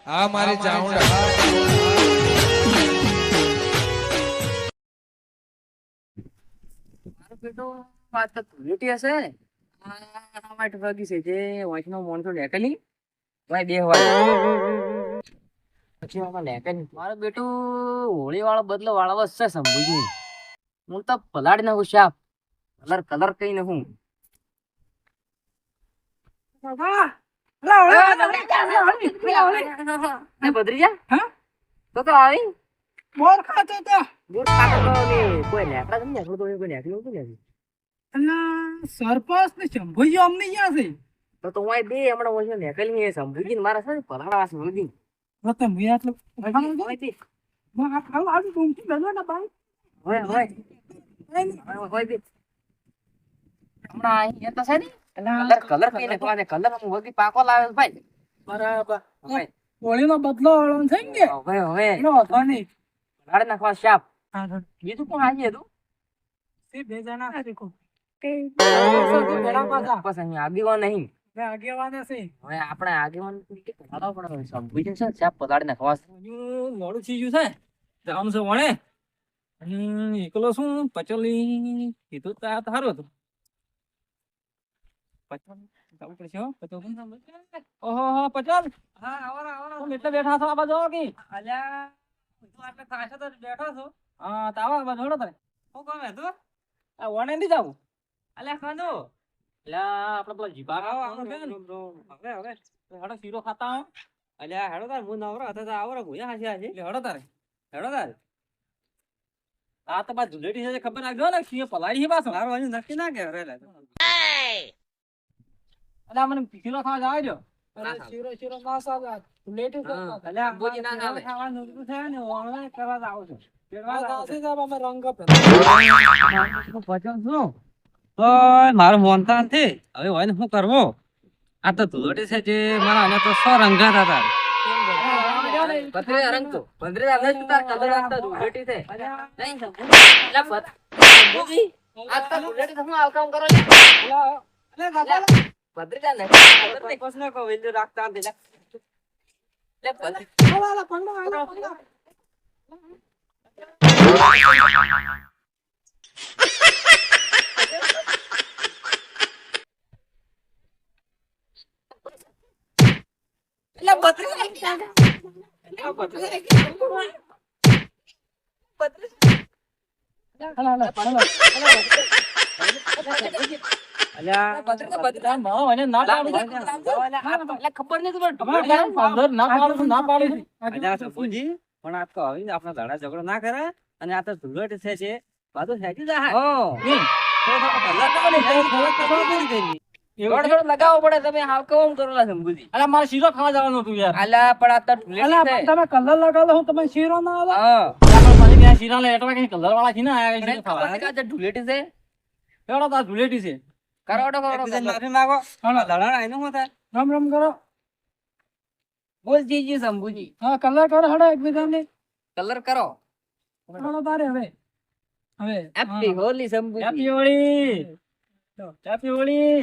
હા મારી ચાઉંડા મારો બેટો વાત તો ધૂળેટી હશે. આ માટે ભાગી છે જે વાંચનો મોનસો નેકલી ભાઈ બે હોય પછી આમાં નેકલી મારો બેટો હોળી વાળો બદલો વાળો છે સમજી હું તો પલાડી નાખું શાપ કલર કલર કઈ નાખું બદરી જા હા? તો આવી બોર ખાતો તો દૂર ખાતો તો કોઈ નેકડા તમે નેકડું તો કોઈ નેકડું નતું નેકડું અલા સરપંચ ને શંભુજી અમને ક્યાં છે તો હું બે હમણાં ઓછો નેકલી એ સંભુજી ને મારા છે પલાડા સમજી તો તમે આટલું આવું ઘૂમતી બેઠો ને ભાઈ હોય હોય હોય બી હમણાં અહીં એ તો છે ને કલર કલર કઈ નાખવા દે કલર હું વગી પાકો લાવ્યો ભાઈ બરાબર હવે હોળીનો બદલો વાળો છે ને હવે હવે એનો હતો નહીં ગાડે નાખવા શાપ હા બીજું કોણ આવી હતું તે બે જણા છે કો બસ અહીં આગેવાન નહીં આગેવાને છે હવે આપણે આગેવાન પડાડવા પડે સંભુજી છે શાપ પલાડી નાખવા મોડું થઈ ગયું છે જામ છે વણે એકલો શું પચોલી કીધું તો આ સારું હતું પચોલ જવું પડશે હો પચોલ ઓહો પચોલ હા આવરા આવરા તમે એટલે બેઠા છો આ બાજુ કે અલ્યા તું આટલે ખાસો તો બેઠો છો હા તાવા આ બાજુ તમે હું કામ હે તું આ વણે ની જાવ અલ્યા ખાનો અલ્યા આપણે પેલા જીભા આવો બેન હવે હવે હેડો શીરો ખાતા હો અલ્યા હેડો તાર હું નવરો હતો તો આવરો ભૂયા હાસી હાસી એટલે હેડો તારે આ તો બા ધુલેટી છે ખબર નાખજો ને સિંહ પલાડી છે પાછો મારો હજુ નક્કી ના કે રે અલ્યા મને શીરો ખાવા જાવ જો શીરો ના સાવ ધુલેટી છે અલ્યા બોજી ના આવે ખાવાનું છે ને ઓનલાઈન કરવા જાવ છો રંગ પચન શું તો મારું મોનતા નથી હવે હોય ને શું કરવો આ તો ધુલોટી છે જે મારા અને તો 100 રંગા હતા પતરે રંગ તો પંદરે આપણે તો તાર કલર આપતા ધુલોટી છે નહીં એટલે બુજી આ તો ધુલોટી તમે આવ કામ કરો પતરે જા ને પ્રશ્ન કો વેલ્યુ રાખતા દે લે પતરે ઝઘડો ના કરે અને આ તો ધુલટ છે બધું હેકી જાય લગાવવો પડે તમે હાવ કેમ કરો શંભુજી અલા મારે શીરો ખાવા જવાનું હતું યાર અલા પણ આ તો ધુલેટી છે તમે કલર લગાવો હું તમે શીરો ના આવે હા મને ક્યાં શીરા લે એટલે કઈ કલર વાળા છે ને આયા શીરો ખાવા ખબર છે ધુલેટી છે એડો તો ધુલેટી છે કરોડો માફી માંગો લડાણ આઈનું હું થાય રામ રામ કરો બોલ જીજી શંભુજી હા કલર કરો હડો એકબીજાને કલર કરો હડો તારે હવે happy Holi Shambhuji happy Holi happy Holi